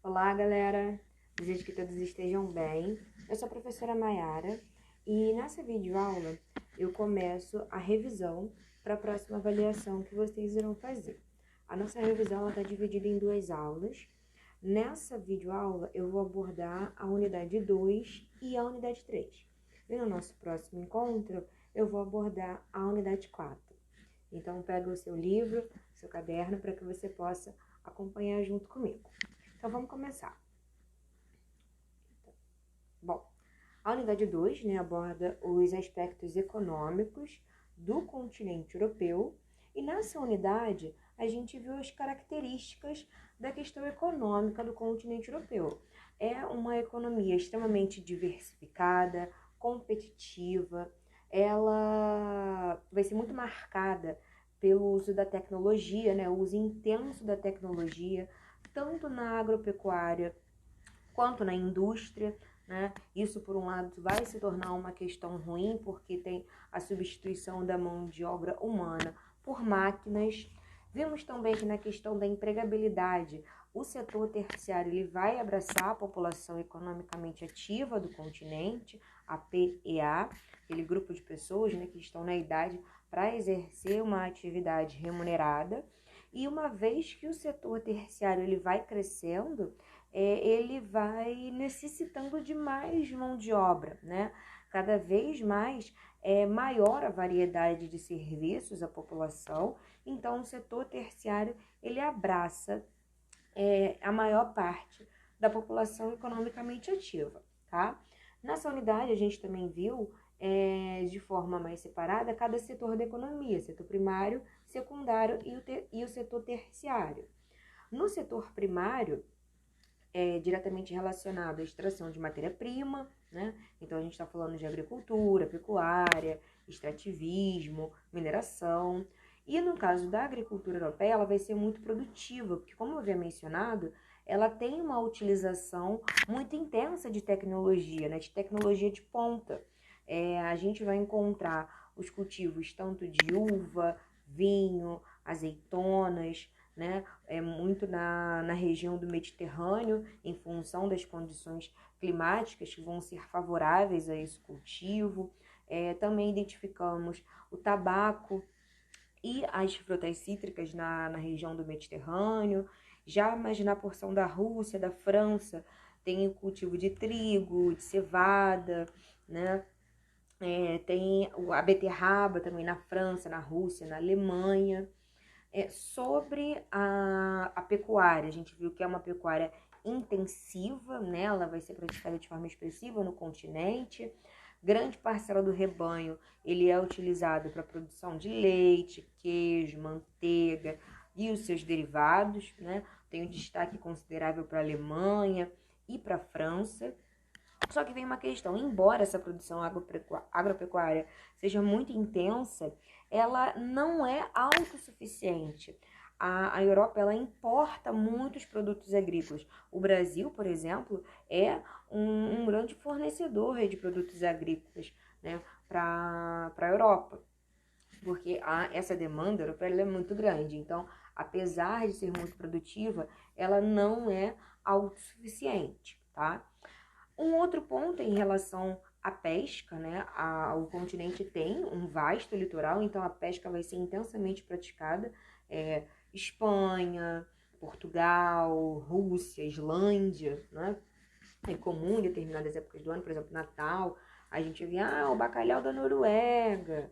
Olá, galera! Desejo que todos estejam bem. Eu sou a professora Maiara e nessa videoaula eu começo a revisão para a próxima avaliação que vocês irão fazer. A nossa revisão está dividida em duas aulas. Nessa videoaula eu vou abordar a unidade 2 e a unidade 3. E no nosso próximo encontro eu vou abordar a unidade 4. Então pega o seu livro, seu caderno, para que você possa acompanhar junto comigo. Então, vamos começar. Bom, a unidade 2, aborda os aspectos econômicos do continente europeu. E nessa unidade, a gente viu as características da questão econômica do continente europeu. É uma economia extremamente diversificada, competitiva. Ela vai ser muito marcada pelo uso da tecnologia, o uso intenso da tecnologia, tanto na agropecuária quanto na indústria, Isso, por um lado, vai se tornar uma questão ruim, porque tem a substituição da mão de obra humana por máquinas. Vimos também que na questão da empregabilidade, o setor terciário ele vai abraçar a população economicamente ativa do continente, a PEA, aquele grupo de pessoas que estão na idade para exercer uma atividade remunerada. E uma vez que o setor terciário ele vai crescendo, ele vai necessitando de mais mão de obra, Cada vez mais é maior a variedade de serviços à população, então o setor terciário ele abraça a maior parte da população economicamente ativa, tá? Nessa unidade a gente também viu de forma mais separada cada setor da economia, setor primário, secundário e o setor terciário. No setor primário, é diretamente relacionado à extração de matéria-prima, Então a gente está falando de agricultura, pecuária, extrativismo, mineração. E no caso da agricultura europeia, ela vai ser muito produtiva, porque como eu havia mencionado, ela tem uma utilização muito intensa de tecnologia, de tecnologia de ponta. A gente vai encontrar os cultivos tanto de uva, vinho, azeitonas, muito na região do Mediterrâneo, em função das condições climáticas que vão ser favoráveis a esse cultivo. Também identificamos o tabaco e as frutas cítricas na região do Mediterrâneo. Já mais na porção da Rússia, da França, tem o cultivo de trigo, de cevada, tem a beterraba também na França, na Rússia, na Alemanha. Sobre a pecuária, a gente viu que é uma pecuária intensiva, Ela vai ser praticada de forma expressiva no continente. Grande parcela do rebanho ele é utilizado para a produção de leite, queijo, manteiga e os seus derivados, Tem um destaque considerável para a Alemanha e para a França. Só que vem uma questão, embora essa produção agropecuária seja muito intensa, ela não é autossuficiente. A Europa ela importa muitos produtos agrícolas. O Brasil, por exemplo, é um grande fornecedor de produtos agrícolas para a Europa, porque essa demanda europeia ela é muito grande. Então, apesar de ser muito produtiva, ela não é autossuficiente, tá? Um outro ponto em relação à pesca, o continente tem um vasto litoral, então a pesca vai ser intensamente praticada. Espanha, Portugal, Rússia, Islândia, É comum em determinadas épocas do ano, por exemplo, Natal, a gente vê, o bacalhau da Noruega,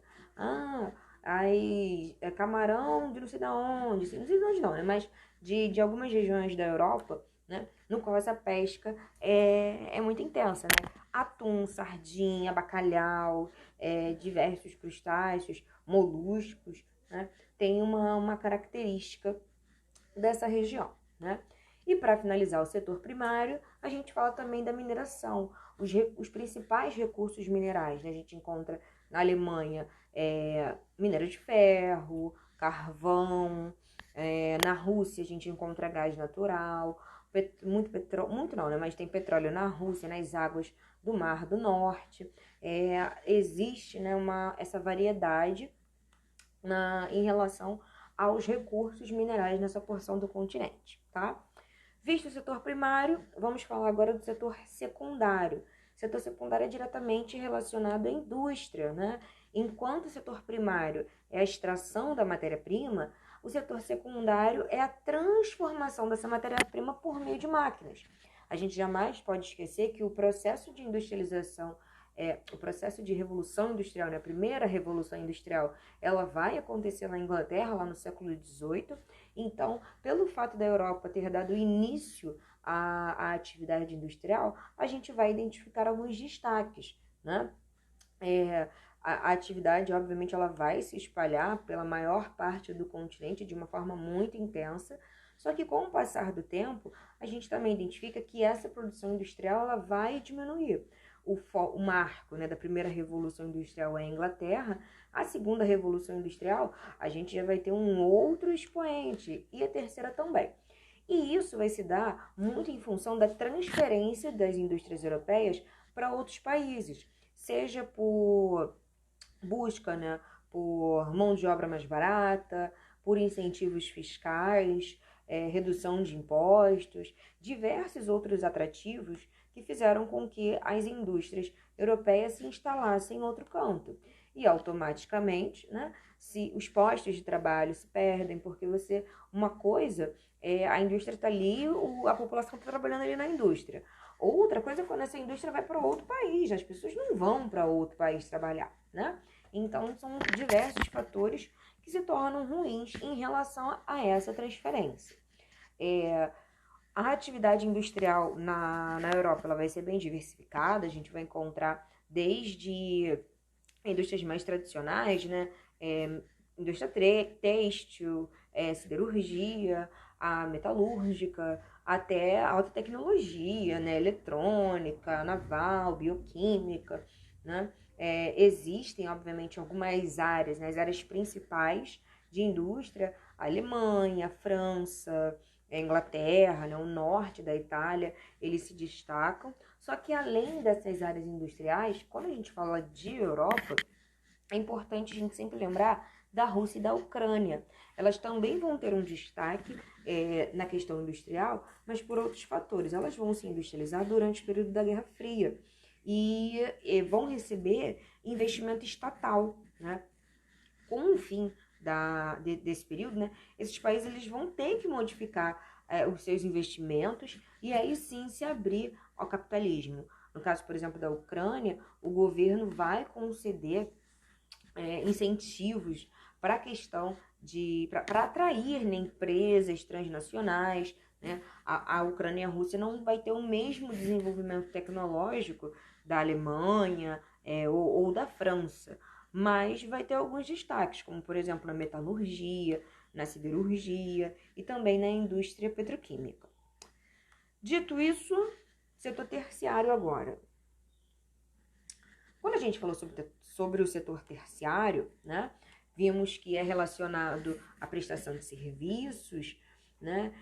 aí camarão de não sei de onde, não sei de onde não, mas de algumas regiões da Europa, no qual essa pesca é muito intensa, Atum, sardinha, bacalhau, diversos crustáceos, moluscos, tem uma característica dessa região, E para finalizar o setor primário, a gente fala também da mineração, os principais recursos minerais, A gente encontra na Alemanha minério de ferro, carvão, na Rússia a gente encontra gás natural, muito petróleo, muito não, mas tem petróleo na Rússia, nas águas do Mar do Norte. Existe essa variedade em relação aos recursos minerais nessa porção do continente, tá? Visto o setor primário, vamos falar agora do setor secundário. O setor secundário é diretamente relacionado à indústria, né? Enquanto o setor primário é a extração da matéria-prima, o setor secundário é a transformação dessa matéria-prima por meio de máquinas. A gente jamais pode esquecer que o processo de industrialização, o processo de revolução industrial, né? A primeira revolução industrial, ela vai acontecer na Inglaterra, lá no século XVIII. Então, pelo fato da Europa ter dado início à atividade industrial, a gente vai identificar alguns destaques, né? A atividade, obviamente, ela vai se espalhar pela maior parte do continente de uma forma muito intensa, só que com o passar do tempo, a gente também identifica que essa produção industrial ela vai diminuir. O marco, né, da primeira revolução industrial é a Inglaterra, a segunda revolução industrial, a gente já vai ter um outro expoente, e a terceira também. E isso vai se dar muito em função da transferência das indústrias europeias para outros países, seja por busca, né, por mão de obra mais barata, por incentivos fiscais, redução de impostos, diversos outros atrativos que fizeram com que as indústrias europeias se instalassem em outro canto. E automaticamente, né, se os postos de trabalho se perdem, porque uma coisa a indústria está ali, a população está trabalhando ali na indústria. Outra coisa é quando essa indústria vai para outro país, as pessoas não vão para outro país trabalhar, né? Então, são diversos fatores que se tornam ruins em relação a essa transferência. A atividade industrial na Europa ela vai ser bem diversificada, a gente vai encontrar desde indústrias mais tradicionais, né? Indústria têxtil, siderurgia, a metalúrgica, até a alta tecnologia, né? Eletrônica, naval, bioquímica, né? Existem, obviamente, algumas áreas, né? As áreas principais de indústria, a Alemanha, a França, a Inglaterra, né? O norte da Itália, eles se destacam. Só que além dessas áreas industriais, quando a gente fala de Europa, é importante a gente sempre lembrar da Rússia e da Ucrânia. Elas também vão ter um destaque na questão industrial, mas por outros fatores. Elas vão se industrializar durante o período da Guerra Fria e vão receber investimento estatal, né? Com o fim desse período, né, esses países eles vão ter que modificar os seus investimentos e aí sim se abrir ao capitalismo. No caso, por exemplo, da Ucrânia, o governo vai conceder incentivos para a questão para atrair, né, empresas transnacionais, né? A Ucrânia e a Rússia não vai ter o mesmo desenvolvimento tecnológico da Alemanha ou da França, mas vai ter alguns destaques, como por exemplo na metalurgia, na siderurgia e também na indústria petroquímica. Dito isso, setor terciário agora. Quando a gente falou sobre o setor terciário, né, vimos que é relacionado à prestação de serviços, né,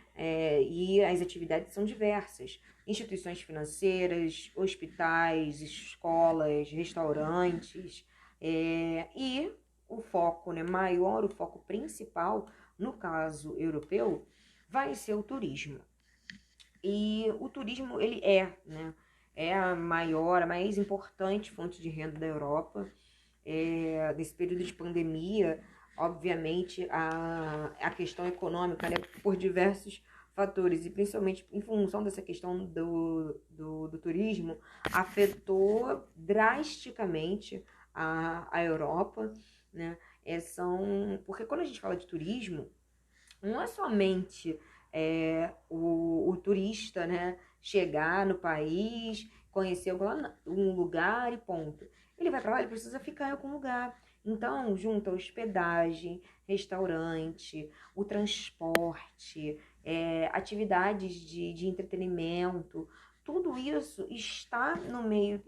e as atividades são diversas. Instituições financeiras, hospitais, escolas, restaurantes, e o foco, né, maior, o foco principal, no caso europeu, vai ser o turismo. E o turismo, ele né, é a maior, a mais importante fonte de renda da Europa. Nesse período de pandemia, obviamente, a questão econômica, né, por diversos fatores, e principalmente em função dessa questão do turismo, afetou drasticamente a Europa, né? Porque quando a gente fala de turismo, não é somente o turista, né, chegar no país, conhecer um lugar e ponto. Ele vai para lá, ele precisa ficar em algum lugar. Então, junto a hospedagem, restaurante, o transporte, atividades de entretenimento, tudo isso está no meio,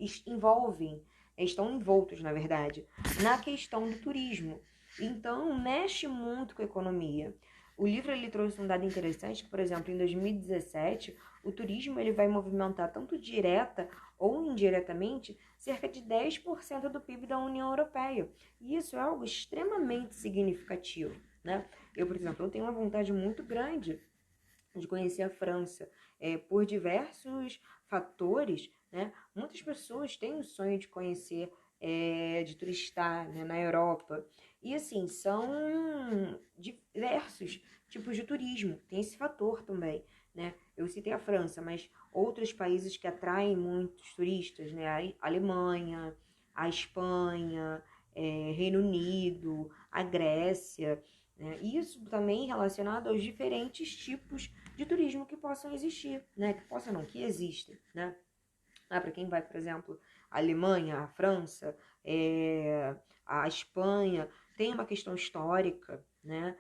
estão envoltos, na verdade, na questão do turismo. Então, mexe muito com a economia. O livro ele trouxe um dado interessante que, por exemplo, em 2017, o turismo ele vai movimentar tanto direta ou indiretamente cerca de 10% do PIB da União Europeia. E isso é algo extremamente significativo, né? Eu, por exemplo, tenho uma vontade muito grande de conhecer a França, por diversos fatores, né? Muitas pessoas têm o sonho de conhecer, de turistar, né, na Europa. E assim, são diversos tipos de turismo, tem esse fator também, né? Eu citei a França, mas outros países que atraem muitos turistas, né? A Alemanha, a Espanha, Reino Unido, a Grécia, né? Isso também relacionado aos diferentes tipos de turismo que possam existir, né? Que possam não, que existem, né? Para quem vai, por exemplo, a Alemanha, a França, a Espanha, tem uma questão histórica, né?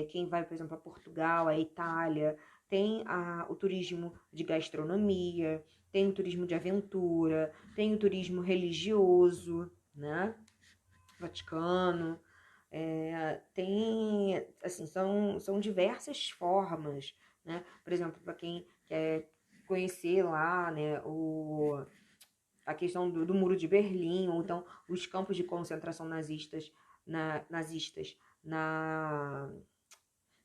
Quem vai, por exemplo, a Portugal, a Itália, tem o turismo de gastronomia, tem o turismo de aventura, tem o turismo religioso, né? Vaticano, tem, assim, são diversas formas, né? Por exemplo, para quem quer conhecer lá, né, a questão do Muro de Berlim, ou então os campos de concentração nazistas na,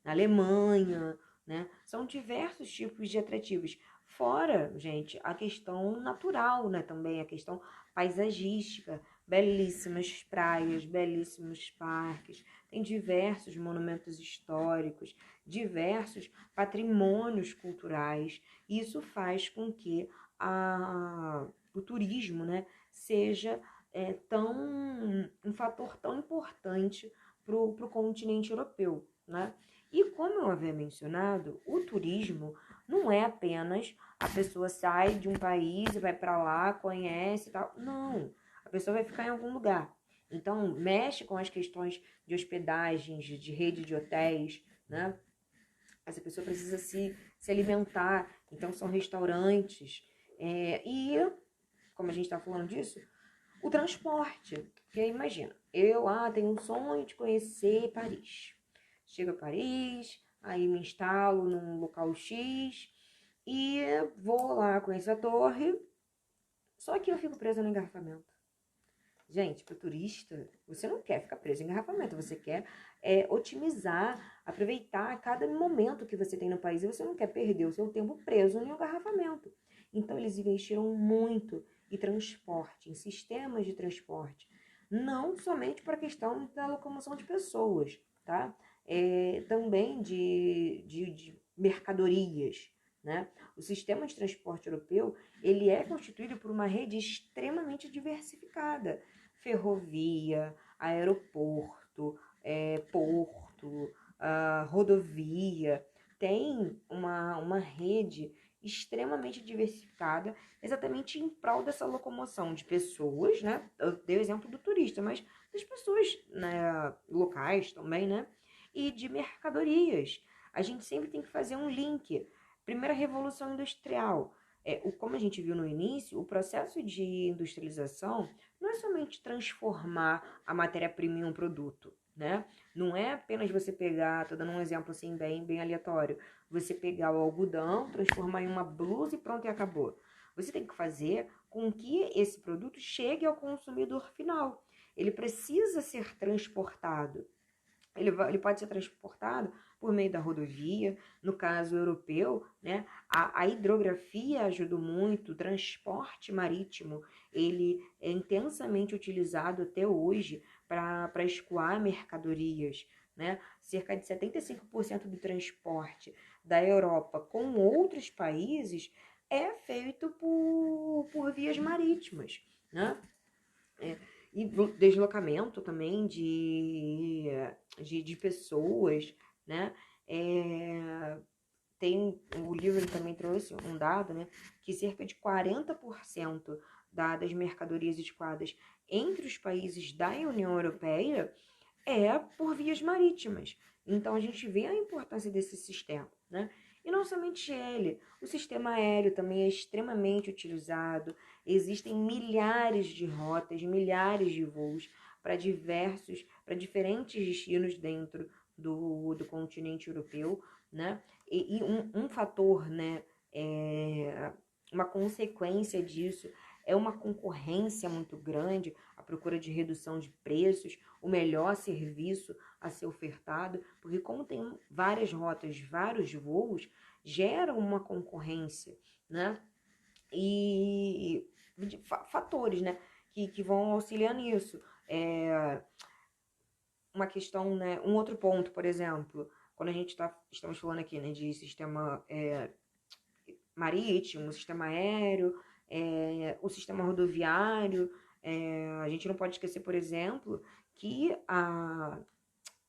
na Alemanha, né? São diversos tipos de atrativos. Fora, gente, a questão natural, né? Também a questão paisagística, belíssimas praias, belíssimos parques, tem diversos monumentos históricos, diversos patrimônios culturais. Isso faz com que o turismo, né, seja um fator tão importante para o continente europeu, né? E como eu havia mencionado, o turismo não é apenas a pessoa sai de um país e vai para lá, conhece e tal. Não, a pessoa vai ficar em algum lugar. Então, mexe com as questões de hospedagens, de rede de hotéis, né? Essa pessoa precisa se alimentar, então são restaurantes. E, como a gente está falando disso, o transporte. Porque imagina, eu tenho um sonho de conhecer Paris. Chego a Paris, aí me instalo num local X e vou lá conhecer a torre. Só que eu fico presa no engarrafamento. Gente, para o turista, você não quer ficar preso em engarrafamento, você quer otimizar, aproveitar cada momento que você tem no país e você não quer perder o seu tempo preso em engarrafamento. Então, eles investiram muito em transporte, em sistemas de transporte, não somente para a questão da locomoção de pessoas, tá? Também de mercadorias, né? O sistema de transporte europeu, ele é constituído por uma rede extremamente diversificada. Ferrovia, aeroporto, porto, rodovia, tem uma rede extremamente diversificada, exatamente em prol dessa locomoção de pessoas, né? Eu dei o exemplo do turista, mas das pessoas, né, locais também, né? E de mercadorias. A gente sempre tem que fazer um link. Primeira Revolução Industrial. Como a gente viu no início, o processo de industrialização não é somente transformar a matéria-prima em um produto, né? Não é apenas você pegar, tô dando um exemplo assim bem aleatório, você pegar o algodão, transformar em uma blusa e pronto, e acabou. Você tem que fazer com que esse produto chegue ao consumidor final. Ele precisa ser transportado. Ele pode ser transportado por meio da rodovia, no caso europeu, né? A hidrografia ajuda muito, o transporte marítimo, ele é intensamente utilizado até hoje para escoar mercadorias, né? Cerca de 75% do transporte da Europa com outros países é feito por vias marítimas, né? E deslocamento também de pessoas, né? O livro também trouxe um dado, né? Que cerca de 40% das mercadorias escoadas entre os países da União Europeia é por vias marítimas. Então a gente vê a importância desse sistema, né? E não somente ele, o sistema aéreo também é extremamente utilizado. Existem milhares de rotas, milhares de voos para diferentes destinos dentro do continente europeu, né? E um fator, né? Uma consequência disso é uma concorrência muito grande, a procura de redução de preços, o melhor serviço a ser ofertado, porque como tem várias rotas, vários voos, geram uma concorrência, né? E fatores, né, que vão auxiliar nisso. Uma questão, né, um outro ponto, por exemplo, quando a gente estamos falando aqui, né, de sistema marítimo, sistema aéreo, o sistema rodoviário, a gente não pode esquecer, por exemplo, que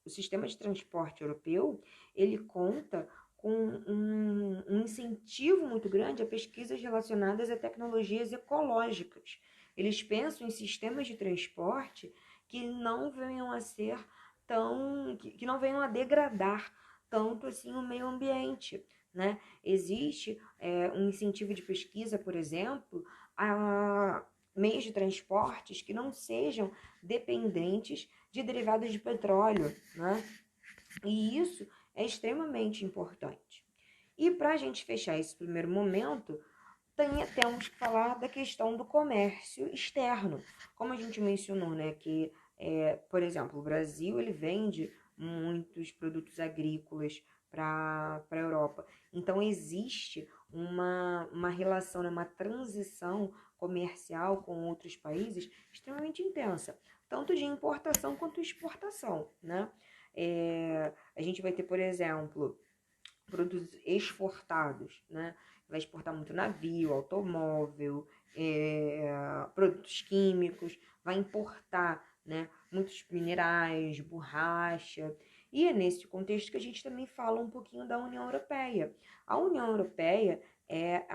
o sistema de transporte europeu, ele conta com um incentivo muito grande a pesquisas relacionadas a tecnologias ecológicas. Eles pensam em sistemas de transporte que não venham a ser que não venham a degradar tanto assim o meio ambiente, né? Existe um incentivo de pesquisa, por exemplo, a meios de transportes que não sejam dependentes de derivados de petróleo, né? E isso é extremamente importante. E para a gente fechar esse primeiro momento, temos que falar da questão do comércio externo. Como a gente mencionou, né, que, por exemplo, o Brasil ele vende muitos produtos agrícolas para a Europa. Então, existe uma relação, né, uma transição comercial com outros países extremamente intensa, tanto de importação quanto exportação, né? A gente vai ter, por exemplo, produtos exportados, né? Vai exportar muito navio, automóvel, produtos químicos, vai importar, né, muitos minerais, borracha. E é nesse contexto que a gente também fala um pouquinho da União Europeia. A União Europeia é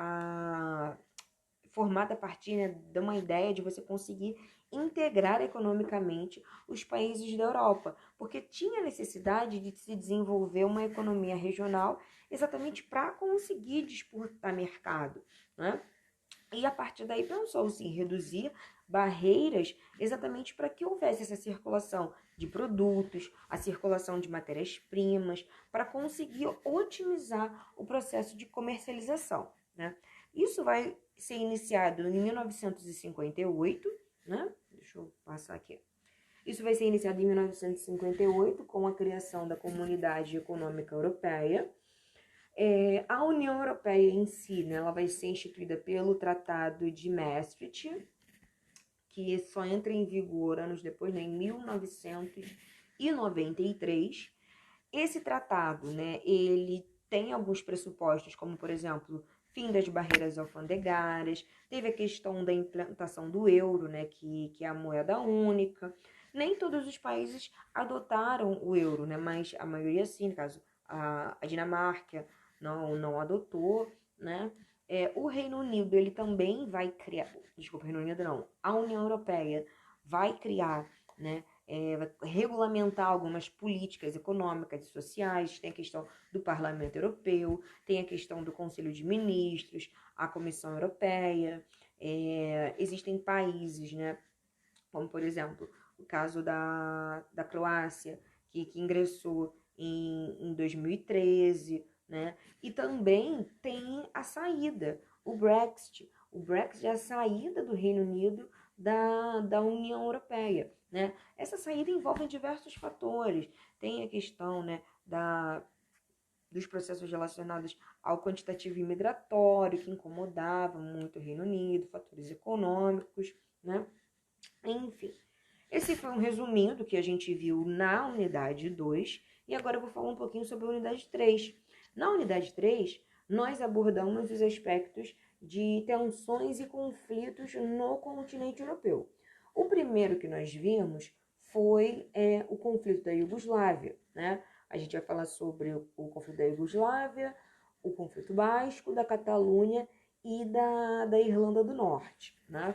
formada a partir, né, de uma ideia de você conseguir integrar economicamente os países da Europa, porque tinha necessidade de se desenvolver uma economia regional exatamente para conseguir disputar mercado, né? E a partir daí pensou-se em reduzir barreiras exatamente para que houvesse essa circulação de produtos, a circulação de matérias-primas, para conseguir otimizar o processo de comercialização, né? Isso vai ser iniciado em 1958, né? Deixa eu passar aqui. Isso vai ser iniciado em 1958 com a criação da Comunidade Econômica Europeia. A União Europeia em si, né, ela vai ser instituída pelo Tratado de Maastricht, que só entra em vigor anos depois, né, em 1993. Esse tratado, né, ele tem alguns pressupostos, como, por exemplo, fim das barreiras alfandegárias, teve a questão da implantação do euro, né, que é a moeda única. Nem todos os países adotaram o euro, né, mas a maioria sim, no caso, a Dinamarca não adotou, né. O Reino Unido, ele também vai criar, desculpa, Reino Unido não, a União Europeia vai criar, né, vai regulamentar algumas políticas econômicas e sociais, tem a questão do Parlamento Europeu, tem a questão do Conselho de Ministros, a Comissão Europeia, existem países, né, como por exemplo o caso da Croácia, que ingressou em 2013, né, e também tem a saída, o Brexit. O Brexit é a saída do Reino Unido da União Europeia, né? Essa saída envolve diversos fatores. Tem a questão, né, dos processos relacionados ao quantitativo imigratório, que incomodava muito o Reino Unido, fatores econômicos, né? Enfim, esse foi um resuminho do que a gente viu na unidade 2, e agora eu vou falar um pouquinho sobre a unidade 3. Na unidade 3, nós abordamos os aspectos de tensões e conflitos no continente europeu. O primeiro que nós vimos foi o conflito da Iugoslávia, né? A gente vai falar sobre o conflito da Iugoslávia, o conflito basco, da Catalunha e da Irlanda do Norte, né?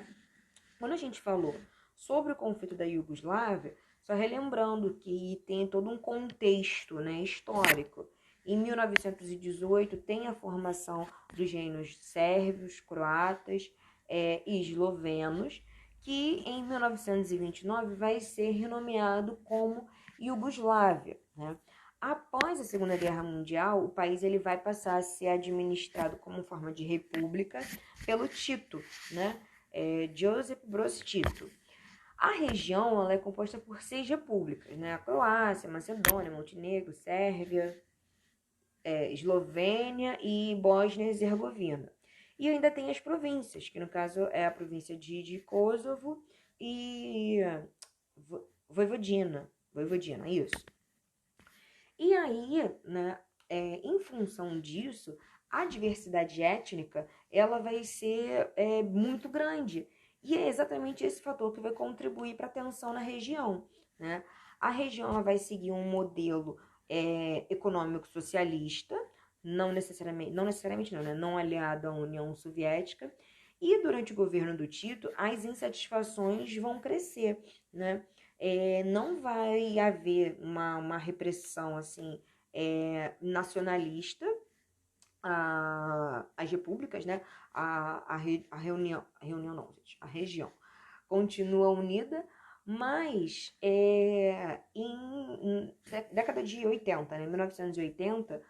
Quando a gente falou sobre o conflito da Iugoslávia, só relembrando que tem todo um contexto, né, histórico. Em 1918 tem a formação dos reinos sérvios, croatas e eslovenos, que em 1929 vai ser renomeado como Iugoslávia, né? Após a Segunda Guerra Mundial, o país ele vai passar a ser administrado como forma de república pelo Tito, né? Josip Broz Tito. A região ela é composta por 6 repúblicas, né? A Croácia, Macedônia, Montenegro, Sérvia, Eslovênia e Bósnia e Herzegovina. E ainda tem as províncias, que no caso é a província de Kosovo e Voivodina, isso. E aí, né, em função disso, a diversidade étnica ela vai ser muito grande. E é exatamente esse fator que vai contribuir para a tensão na região, né? A região ela vai seguir um modelo econômico socialista, não necessariamente não, né? Não aliado à União Soviética. E durante o governo do Tito, as insatisfações vão crescer, né? Não vai haver uma repressão assim nacionalista às repúblicas, né? A região continua unida, mas em década de 80, né, 1980,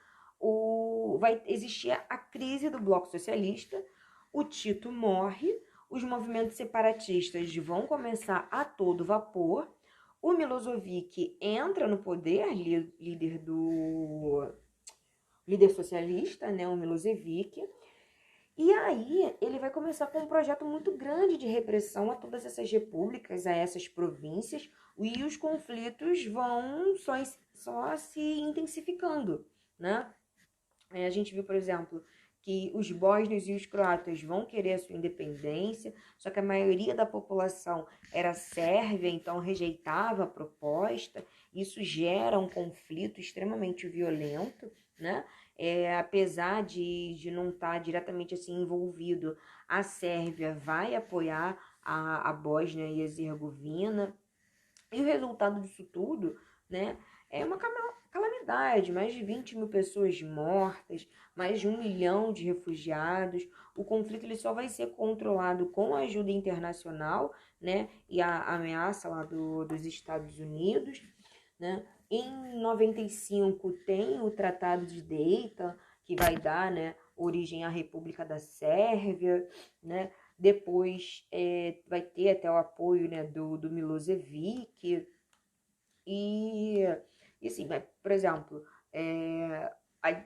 vai existir a crise do Bloco Socialista, o Tito morre, os movimentos separatistas vão começar a todo vapor, o Milošević entra no poder, líder socialista, né, o Milošević, e aí ele vai começar com um projeto muito grande de repressão a todas essas repúblicas, a essas províncias, e os conflitos vão só se intensificando, né? A gente viu, por exemplo, que os bósnios e os croatas vão querer a sua independência, só que a maioria da população era sérvia, então rejeitava a proposta. Isso gera um conflito extremamente violento, né? Apesar de não estar diretamente assim envolvido, a Sérvia vai apoiar a Bósnia e a Herzegovina. E o resultado disso tudo, né, é uma calamidade, mais de 20 mil pessoas mortas, mais de 1 milhão de refugiados. O conflito ele só vai ser controlado com a ajuda internacional, né, e a ameaça lá dos Estados Unidos, né. Em 95 tem o Tratado de Dayton, que vai dar, né, origem à República da Sérvia, né. Depois vai ter até o apoio, né, do Milošević. E assim, por exemplo,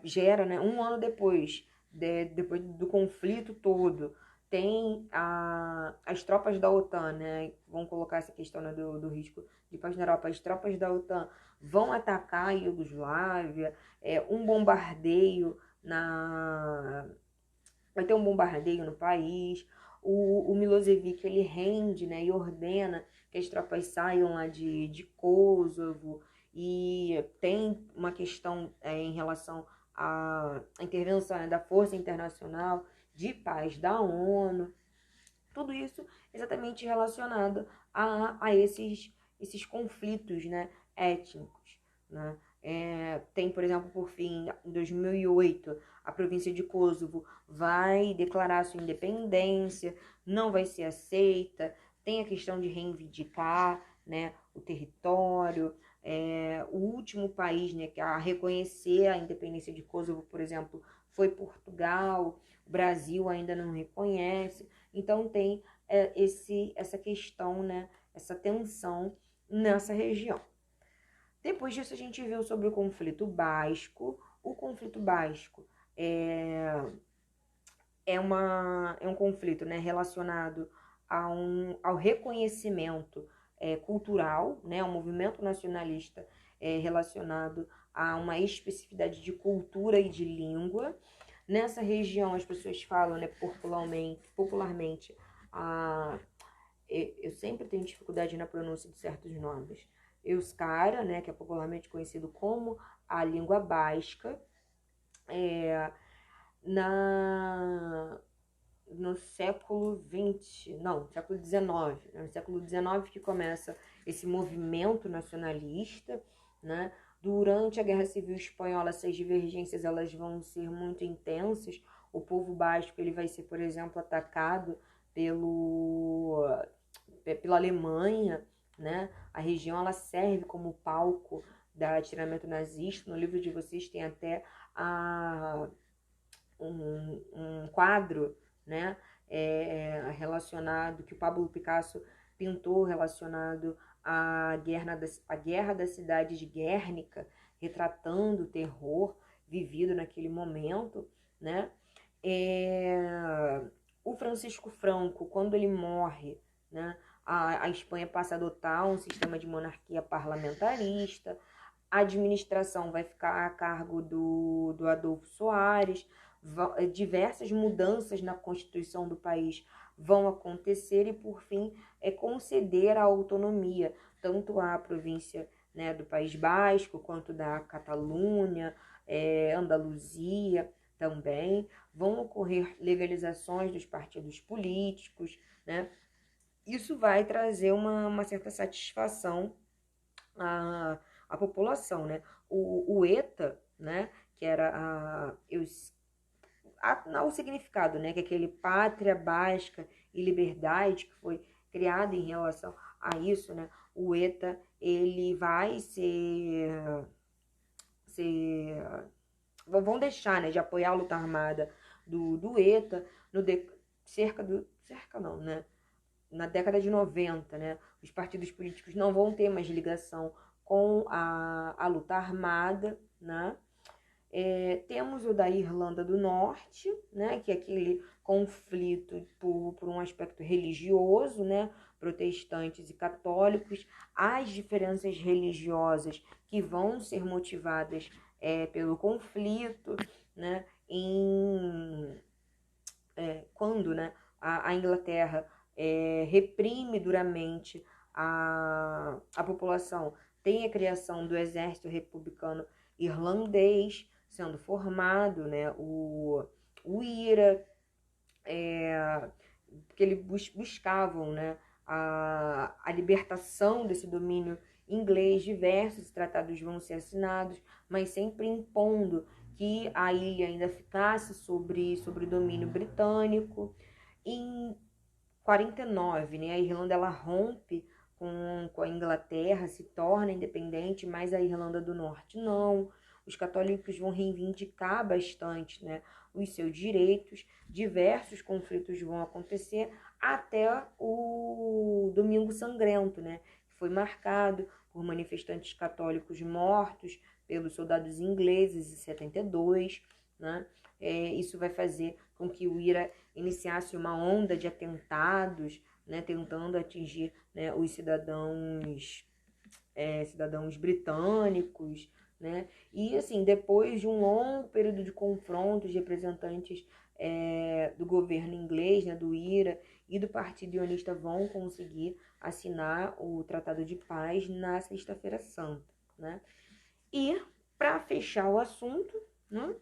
gera, né, um ano depois, depois do conflito todo, tem as tropas da OTAN, né, vão colocar essa questão, né, do risco de paz na Europa. As tropas da OTAN vão atacar a Iugoslávia, um bombardeio vai ter um bombardeio no país. O Milošević ele rende, né, e ordena que as tropas saiam lá de Kosovo, e tem uma questão em relação à intervenção, né, da Força Internacional de Paz da ONU. Tudo isso exatamente relacionado a esses conflitos, né, étnicos, né? Tem, por exemplo, por fim, em 2008, a província de Kosovo vai declarar sua independência, não vai ser aceita, tem a questão de reivindicar, né, o território. O último país, né, a reconhecer a independência de Kosovo, por exemplo, foi Portugal. O Brasil ainda não reconhece. Então tem essa questão, né, essa tensão nessa região. Depois disso a gente viu sobre o conflito basco. O conflito basco é um conflito, né, relacionado ao reconhecimento cultural, né, um movimento nacionalista relacionado a uma especificidade de cultura e de língua. Nessa região as pessoas falam, né, popularmente eu sempre tenho dificuldade na pronúncia de certos nomes. Euskara, né, que é popularmente conhecido como a língua basca. No século XX, não, século XIX, no século XIX que começa esse movimento nacionalista, né? Durante a Guerra Civil Espanhola, essas divergências elas vão ser muito intensas. O povo basco ele vai ser, por exemplo, atacado pela Alemanha, né? A região ela serve como palco do atiramento nazista. No livro de vocês tem até um quadro, né, relacionado, que o Pablo Picasso pintou, relacionado à guerra da cidade de Guernica, retratando o terror. vivido naquele momento, né? O Francisco Franco, quando ele morre, né, a Espanha passa a adotar um sistema de monarquia parlamentarista, a administração vai ficar a cargo do Adolfo Soares, diversas mudanças na Constituição do país vão acontecer e, por fim, conceder a autonomia, tanto à província, né, do País Basco, quanto da Catalunha, Andaluzia também. Vão ocorrer legalizações dos partidos políticos, né? Isso vai trazer uma certa satisfação à população, né? O ETA, né, que era o significado, né, que é aquele pátria basca e liberdade que foi criado em relação a isso, né? O ETA, ele vai vão deixar, né, de apoiar a luta armada do ETA na década de 90, né? Os partidos políticos não vão ter mais ligação com a luta armada, né? Temos o da Irlanda do Norte, né, que é aquele conflito por um aspecto religioso, né, protestantes e católicos, as diferenças religiosas que vão ser motivadas pelo conflito, né, quando, né, a Inglaterra reprime duramente a população, tem a criação do exército republicano irlandês sendo formado, né, o IRA, que eles buscavam, né, a libertação desse domínio inglês. Diversos tratados vão ser assinados, mas sempre impondo que a ilha ainda ficasse sobre o domínio britânico. Em 49, né, a Irlanda ela rompe com a Inglaterra, se torna independente, mas a Irlanda do Norte não. Os católicos vão reivindicar bastante, né, os seus direitos. Diversos conflitos vão acontecer até o Domingo Sangrento, né, que foi marcado por manifestantes católicos mortos pelos soldados ingleses em 72, né? Isso vai fazer com que o IRA iniciasse uma onda de atentados, né, tentando atingir, né, os cidadãos britânicos, né? E assim, depois de um longo período de confrontos, representantes do governo inglês, né, do IRA e do Partido Unionista vão conseguir assinar o Tratado de Paz na Sexta-feira Santa, né? E para fechar o assunto, né,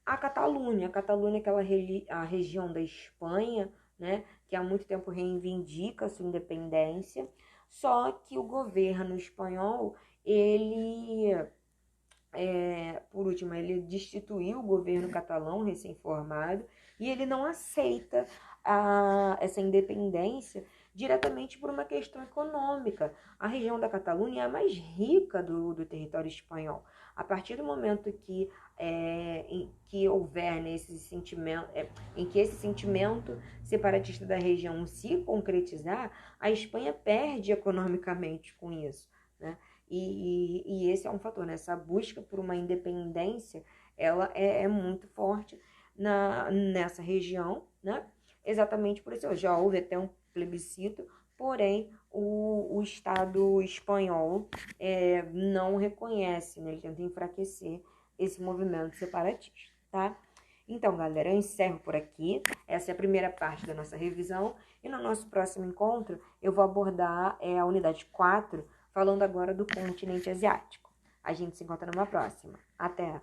a Catalunha é aquela a região da Espanha, né, que há muito tempo reivindica a sua independência, só que o governo espanhol, ele, por último, ele destituiu o governo catalão recém-formado e ele não aceita essa independência diretamente por uma questão econômica. A região da Catalunha é a mais rica do território espanhol. A partir do momento em que houver, né, em que esse sentimento separatista da região se concretizar, a Espanha perde economicamente com isso, né? E esse é um fator, né? Essa busca por uma independência, ela é muito forte nessa região, né? Exatamente por isso, já houve até um plebiscito, porém o Estado espanhol não reconhece, né? Ele tenta enfraquecer esse movimento separatista, tá? Então, galera, eu encerro por aqui. Essa é a primeira parte da nossa revisão. E no nosso próximo encontro, eu vou abordar a unidade 4, falando agora do continente asiático. A gente se encontra numa próxima. Até!